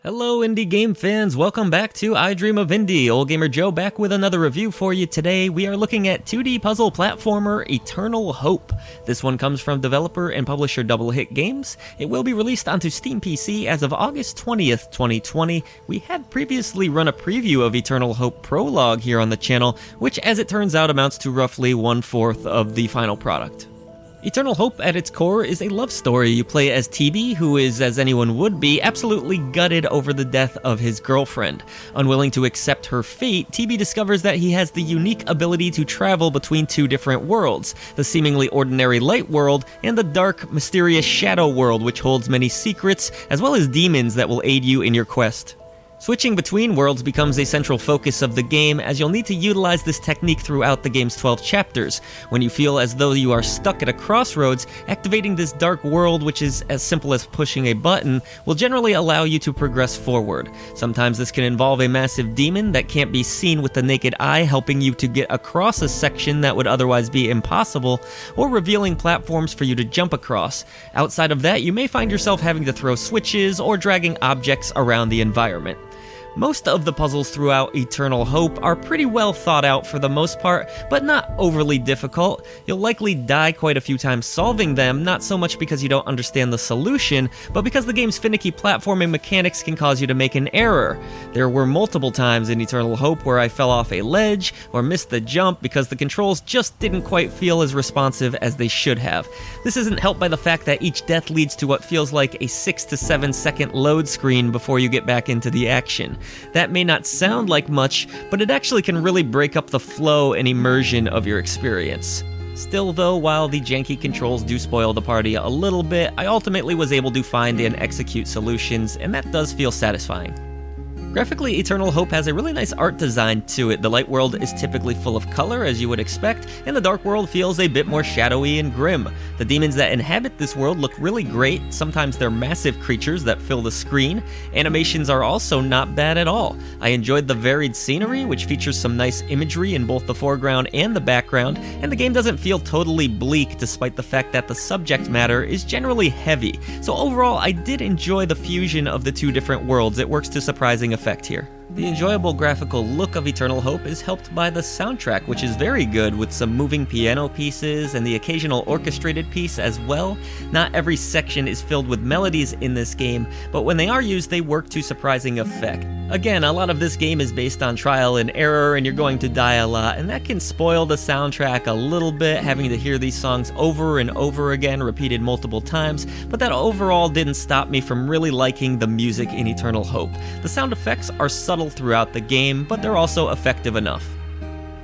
Hello indie game fans, welcome back to I Dream of Indie. Old Gamer Joe back with another review for you today. We are looking at 2D puzzle platformer Eternal Hope. This one comes from developer and publisher Double Hit Games. It will be released onto Steam PC as of August 20th, 2020. We had previously run a preview of Eternal Hope Prologue here on the channel, which as it turns out amounts to roughly 1/4 of the final product. Eternal Hope at its core is a love story. You play as TB, who is, as anyone would be, absolutely gutted over the death of his girlfriend. Unwilling to accept her fate, TB discovers that he has the unique ability to travel between two different worlds, the seemingly ordinary light world and the dark, mysterious shadow world, which holds many secrets, as well as demons that will aid you in your quest. Switching between worlds becomes a central focus of the game, as you'll need to utilize this technique throughout the game's 12 chapters. When you feel as though you are stuck at a crossroads, activating this dark world, which is as simple as pushing a button, will generally allow you to progress forward. Sometimes this can involve a massive demon that can't be seen with the naked eye, helping you to get across a section that would otherwise be impossible, or revealing platforms for you to jump across. Outside of that, you may find yourself having to throw switches or dragging objects around the environment. Most of the puzzles throughout Eternal Hope are pretty well thought out for the most part, but not overly difficult. You'll likely die quite a few times solving them, not so much because you don't understand the solution, but because the game's finicky platforming mechanics can cause you to make an error. There were multiple times in Eternal Hope where I fell off a ledge or missed the jump because the controls just didn't quite feel as responsive as they should have. This isn't helped by the fact that each death leads to what feels like a 6 to 7 second load screen before you get back into the action. That may not sound like much, but it actually can really break up the flow and immersion of your experience. Still though, while the janky controls do spoil the party a little bit, I ultimately was able to find and execute solutions, and that does feel satisfying. Graphically, Eternal Hope has a really nice art design to it. The light world is typically full of color, as you would expect, and the dark world feels a bit more shadowy and grim. The demons that inhabit this world look really great. Sometimes they're massive creatures that fill the screen. Animations are also not bad at all. I enjoyed the varied scenery, which features some nice imagery in both the foreground and the background, and the game doesn't feel totally bleak despite the fact that the subject matter is generally heavy. So overall, I did enjoy the fusion of the two different worlds. It works to surprising effect here. The enjoyable graphical look of Eternal Hope is helped by the soundtrack, which is very good, with some moving piano pieces and the occasional orchestrated piece as well. Not every section is filled with melodies in this game, but when they are used, they work to surprising effect. Again, a lot of this game is based on trial and error, and you're going to die a lot, and that can spoil the soundtrack a little bit, having to hear these songs over and over again, repeated multiple times, but that overall didn't stop me from really liking the music in Eternal Hope. The sound effects are subtle throughout the game, but they're also effective enough.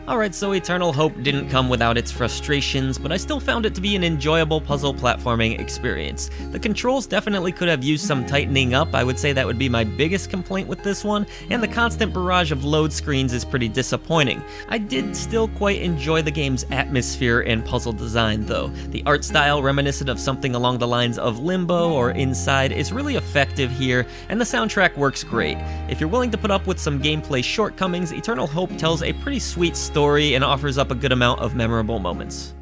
Alright, so Eternal Hope didn't come without its frustrations, but I still found it to be an enjoyable puzzle platforming experience. The controls definitely could have used some tightening up. I would say that would be my biggest complaint with this one, and the constant barrage of load screens is pretty disappointing. I did still quite enjoy the game's atmosphere and puzzle design though. The art style, reminiscent of something along the lines of Limbo or Inside, is really effective here, and the soundtrack works great. If you're willing to put up with some gameplay shortcomings, Eternal Hope tells a pretty sweet story and offers up a good amount of memorable moments.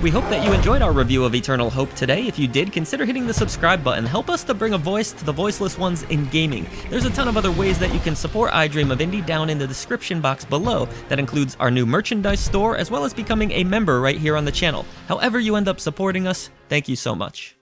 We hope that you enjoyed our review of Eternal Hope today. If you did, consider hitting the subscribe button. Help us to bring a voice to the voiceless ones in gaming. There's a ton of other ways that you can support I Dream of Indie down in the description box below. That includes our new merchandise store, as well as becoming a member right here on the channel. However you end up supporting us, thank you so much.